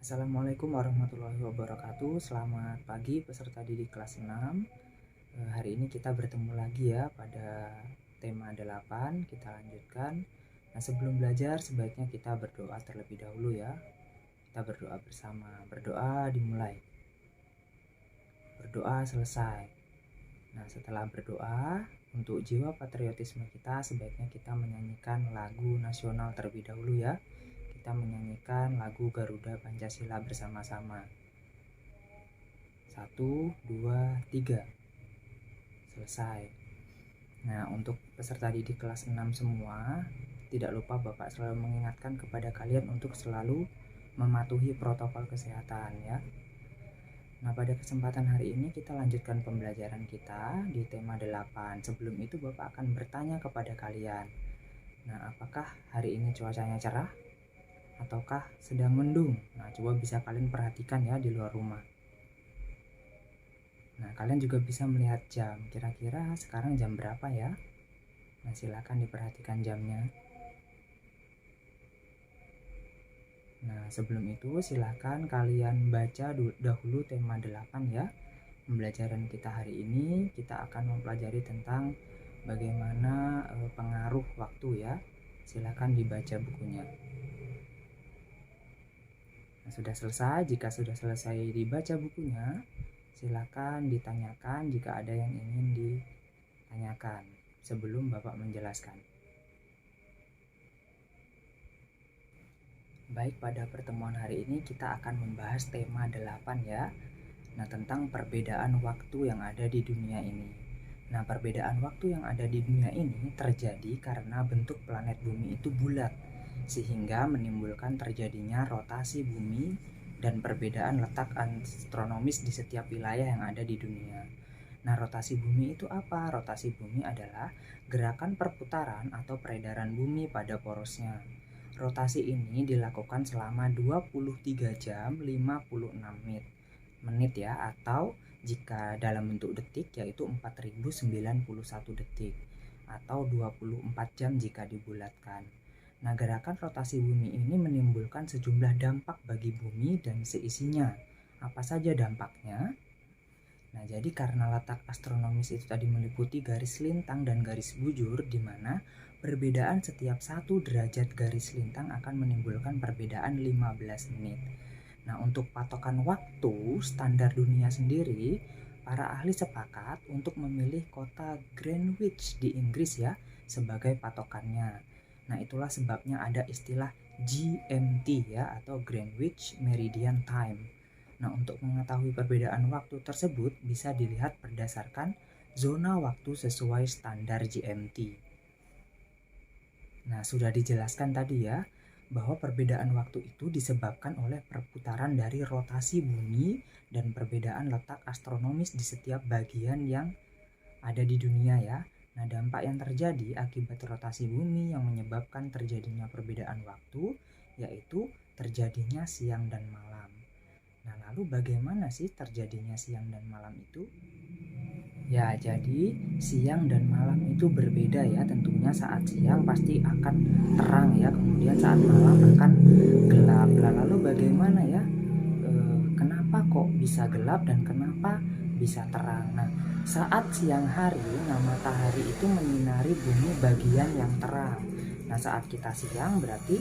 Assalamualaikum warahmatullahi wabarakatuh. Selamat pagi peserta didik kelas 6. Hari ini kita bertemu lagi ya pada tema 8. Kita lanjutkan. Nah, sebelum belajar sebaiknya kita berdoa terlebih dahulu ya. Kita berdoa bersama. Berdoa dimulai. Berdoa selesai. Nah, setelah berdoa, untuk jiwa patriotisme kita sebaiknya kita menyanyikan lagu nasional terlebih dahulu ya. Kita menyanyikan lagu Garuda Pancasila bersama-sama. 1, 2, 3. Selesai. Nah, untuk peserta didik kelas 6 semua, tidak lupa Bapak selalu mengingatkan kepada kalian untuk selalu mematuhi protokol kesehatan ya. Nah, pada kesempatan hari ini kita lanjutkan pembelajaran kita di tema 8. Sebelum itu Bapak akan bertanya kepada kalian. Nah, apakah hari ini cuacanya cerah? Ataukah sedang mendung? Nah, coba bisa kalian perhatikan ya di luar rumah. Nah, kalian juga bisa melihat jam. Kira-kira sekarang jam berapa ya? Nah, silakan diperhatikan jamnya. Nah, sebelum itu silakan kalian baca dahulu tema 8 ya. Pembelajaran kita hari ini kita akan mempelajari tentang bagaimana pengaruh waktu ya. Silakan dibaca bukunya. Nah, sudah selesai. Jika sudah selesai dibaca bukunya, silakan ditanyakan jika ada yang ingin ditanyakan sebelum Bapak menjelaskan. Baik, pada pertemuan hari ini kita akan membahas tema 8 ya. Nah, tentang perbedaan waktu yang ada di dunia ini. Nah, perbedaan waktu yang ada di dunia ini terjadi karena bentuk planet bumi itu bulat, sehingga menimbulkan terjadinya rotasi bumi dan perbedaan letak astronomis di setiap wilayah yang ada di dunia. Nah, rotasi bumi itu apa? Rotasi bumi adalah gerakan perputaran atau peredaran bumi pada porosnya. Rotasi ini dilakukan selama 23 jam 56 menit ya, atau jika dalam bentuk detik yaitu 4091 detik, atau 24 jam jika dibulatkan. Nah, gerakan rotasi bumi ini menimbulkan sejumlah dampak bagi bumi dan seisinya. Apa saja dampaknya? Nah, jadi karena letak astronomis itu tadi meliputi garis lintang dan garis bujur, di mana perbedaan setiap 1 derajat garis lintang akan menimbulkan perbedaan 15 menit. Nah, untuk patokan waktu standar dunia sendiri, para ahli sepakat untuk memilih kota Greenwich di Inggris ya sebagai patokannya. Nah, itulah sebabnya ada istilah GMT ya, atau Greenwich Meridian Time. Nah, untuk mengetahui perbedaan waktu tersebut bisa dilihat berdasarkan zona waktu sesuai standar GMT. Nah, sudah dijelaskan tadi ya, bahwa perbedaan waktu itu disebabkan oleh perputaran dari rotasi bumi dan perbedaan letak astronomis di setiap bagian yang ada di dunia ya. Nah, dampak yang terjadi akibat rotasi bumi yang menyebabkan terjadinya perbedaan waktu yaitu terjadinya siang dan malam. Nah, lalu bagaimana sih terjadinya siang dan malam itu? Ya, jadi siang dan malam itu berbeda ya. Tentunya saat siang pasti akan terang ya, kemudian saat malam akan gelap. Lalu bagaimana ya? Kenapa kok bisa gelap dan kenapa bisa terang? Nah, saat siang hari, nah matahari itu menyinari bumi bagian yang terang. Nah, saat kita siang berarti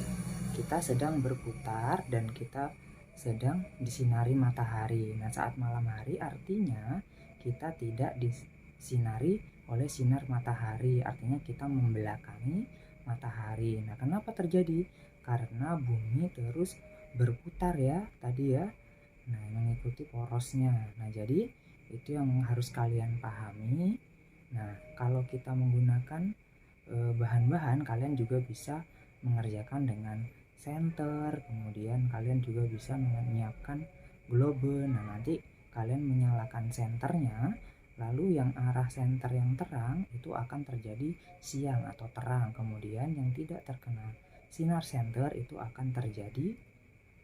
kita sedang berputar dan kita sedang disinari matahari. Nah, saat malam hari artinya kita tidak disinari oleh sinar matahari, artinya kita membelakangi matahari. Nah, kenapa terjadi? Karena bumi terus berputar ya tadi ya. Nah, mengikuti porosnya. Nah, jadi itu yang harus kalian pahami. Nah, kalau kita menggunakan bahan-bahan, kalian juga bisa mengerjakan dengan senter, kemudian kalian juga bisa menyiapkan globe. Nah, nanti kalian menyalakan senternya, lalu yang arah senter yang terang itu akan terjadi siang atau terang, kemudian yang tidak terkena sinar senter itu akan terjadi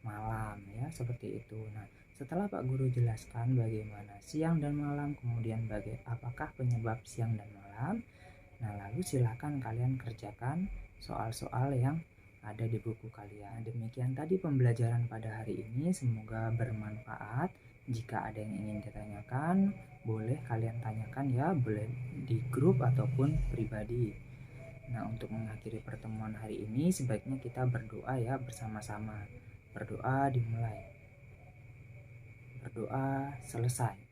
malam ya, seperti itu. Nah, setelah Pak Guru jelaskan bagaimana siang dan malam, kemudian apakah penyebab siang dan malam, nah lalu silakan kalian kerjakan soal-soal yang ada di buku kalian. Demikian tadi pembelajaran pada hari ini, semoga bermanfaat. Jika ada yang ingin ditanyakan, boleh kalian tanyakan ya, boleh di grup ataupun pribadi. Nah, untuk mengakhiri pertemuan hari ini, sebaiknya kita berdoa ya bersama-sama. Berdoa dimulai. Berdoa selesai.